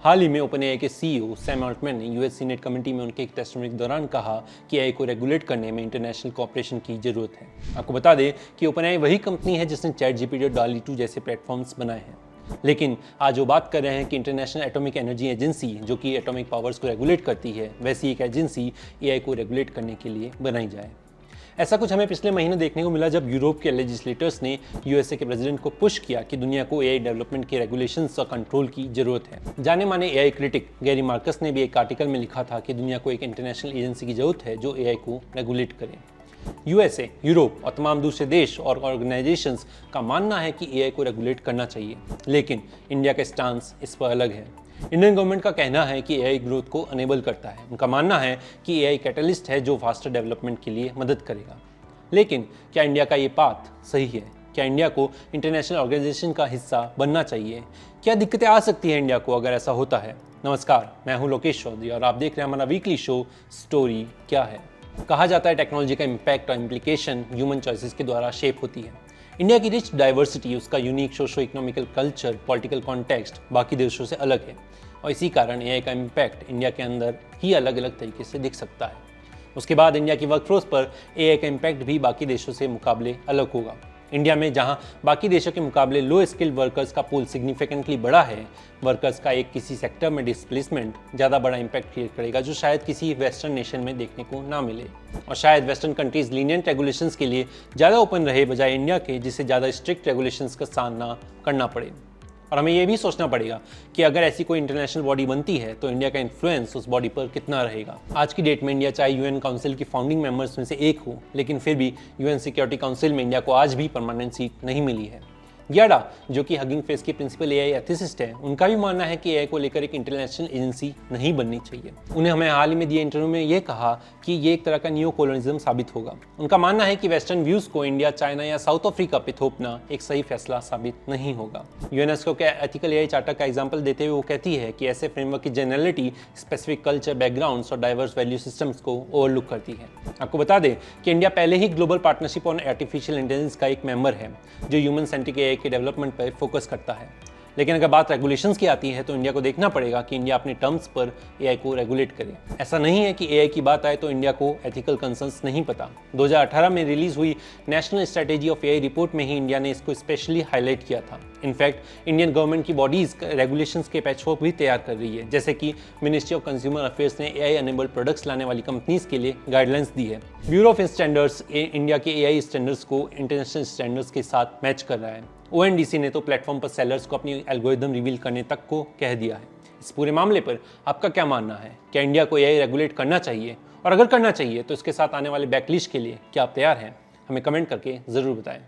हाल ही में ओपनएआई के CEO Sam Altman ने यूएस सीनेट कमेटी में उनके एक टेस्टिमनी के दौरान कहा कि एआई को रेगुलेट करने में इंटरनेशनल कोऑपरेशन की जरूरत है। आपको बता दें कि ओपनएआई वही कंपनी है जिसने चैटजीपीटी और DALL-E 2 जैसे प्लेटफॉर्म्स बनाए हैं। लेकिन आज वो बात कर रहे हैं कि इंटरनेशनल एटॉमिक एनर्जी एजेंसी, जो कि एटॉमिक पावर्स को रेगुलेट करती है, वैसी एक एजेंसी एआई को रेगुलेट करने के लिए बनाई जाए। ऐसा कुछ हमें पिछले महीने देखने को मिला जब यूरोप के लेजिस्लेटर्स ने यूएसए के प्रेसिडेंट को पुश किया कि दुनिया को एआई डेवलपमेंट के रेगुलेशंस और कंट्रोल की जरूरत है। जाने माने एआई क्रिटिक गैरी मार्कस ने भी एक आर्टिकल में लिखा था कि दुनिया को एक इंटरनेशनल एजेंसी की जरूरत है जो एआई को रेगुलेट करे। यूएसए, यूरोप और तमाम दूसरे देश और ऑर्गेनाइजेशंस का मानना है कि एआई को रेगुलेट करना चाहिए, लेकिन इंडिया का स्टांस इस पर अलग है। इंडियन गवर्नमेंट का कहना है कि एआई ग्रोथ को अनेबल करता है। उनका मानना है कि एआई कैटलिस्ट है जो फास्टर डेवलपमेंट के लिए मदद करेगा। लेकिन क्या इंडिया का ये पाथ सही है? क्या इंडिया को इंटरनेशनल ऑर्गेनाइजेशन का हिस्सा बनना चाहिए? क्या दिक्कतें आ सकती हैं इंडिया को अगर ऐसा होता है? नमस्कार, मैं हूं लोकेश चौधरी और आप देख रहे हैं हमारा वीकली शो स्टोरी क्या है। कहा जाता है टेक्नोलॉजी का इम्पैक्ट और इम्प्लीकेशन ह्यूमन चॉइसेस के द्वारा शेप होती है। इंडिया की रिच डाइवर्सिटी, उसका unique socio economical culture, political context बाकी देशों से अलग है और इसी कारण एआई का इम्पैक्ट इंडिया के अंदर ही अलग अलग तरीके से दिख सकता है। उसके बाद इंडिया की वर्कफोर्स पर एआई का इम्पैक्ट भी बाकी देशों से मुकाबले अलग होगा। इंडिया में जहां बाकी देशों के मुकाबले लो स्किल्ड वर्कर्स का पूल सिग्निफिकेंटली बड़ा है, वर्कर्स का एक किसी सेक्टर में डिस्प्लेसमेंट ज़्यादा बड़ा इम्पैक्ट क्रिएट करेगा जो शायद किसी वेस्टर्न नेशन में देखने को ना मिले। और शायद वेस्टर्न कंट्रीज लीनियंट रेगुलेशंस के लिए ज़्यादा ओपन रहे बजाय इंडिया के, जिसे ज़्यादा स्ट्रिक्ट रेगुलेशंस का सामना करना पड़े। और हमें यह भी सोचना पड़ेगा कि अगर ऐसी कोई इंटरनेशनल बॉडी बनती है तो इंडिया का इन्फ्लुएंस उस बॉडी पर कितना रहेगा। आज की डेट में इंडिया चाहे यूएन काउंसिल की फाउंडिंग मेंबर्स में से एक हो, लेकिन फिर भी यूएन सिक्योरिटी काउंसिल में इंडिया को आज भी परमानेंट सीट नहीं मिली है। गियाडा, जो कि हगिंग फेस की प्रिंसिपल एआई एथिसिस्ट है, उनका भी मानना है कि एआई को लेकर एक इंटरनेशनल एजेंसी नहीं बननी चाहिए। उन्हें हमें हाल ही में दिए इंटरव्यू में ये कहा कि ये एक तरह का न्यू कॉलोनिज्म साबित होगा। उनका मानना है कि वेस्टर्न व्यूज को इंडिया, चाइना या साउथ अफ्रीका पे थोपना एक सही फैसला साबित नहीं होगा। यूनेस्को के एथिकल एआई चार्टर का एग्जाम्पल देते हुए वो कहती है कि ऐसे फ्रेमवर्क की जनरलिटी स्पेसिफिक कल्चर, बैकग्राउंड्स और डाइवर्स वैल्यू सिस्टम्स को ओवरलुक करती है। आपको बता दें कि इंडिया पहले ही global partnership on artificial intelligence का एक मेंबर है जो ह्यूमन सेंट्रिक एआई के डेवलपमेंट पर फोकस करता है। लेकिन अगर बात रेगुलेशंस की आती है तो इंडिया को देखना पड़ेगा कि इंडिया अपने टर्म्स पर एआई को रेगुलेट करे। ऐसा नहीं है कि एआई की बात आए तो इंडिया को एथिकल कंसर्न्स नहीं पता। 2018 में रिलीज हुई national strategy of AI report में ही इंडिया ने इसको स्पेशली हाईलाइट किया था। इनफैक्ट इंडियन गवर्नमेंट की बॉडीज रेगुलेशंस के पैचवर्क भी तैयार कर रही है, जैसे कि मिनिस्ट्री ऑफ कंज्यूमर अफेयर्स ने एआई एनेबल्ड प्रोडक्ट्स लाने वाली कंपनीज के लिए गाइडलाइंस दी है। ब्यूरो ऑफ स्टैंडर्ड्स इंडिया के एआई स्टैंडर्ड्स को इंटरनेशनल स्टैंडर्ड्स के साथ मैच कर रहा है। ओएनडीसी ने तो प्लेटफॉर्म पर सेलर्स को अपनी एल्गोरिदम रिवील करने तक को कह दिया है। इस पूरे मामले पर आपका क्या मानना है? क्या इंडिया को एआई रेगुलेट करना चाहिए? और अगर करना चाहिए तो इसके साथ आने वाले बैकलिश के लिए क्या आप तैयार हैं? हमें कमेंट करके ज़रूर बताएं।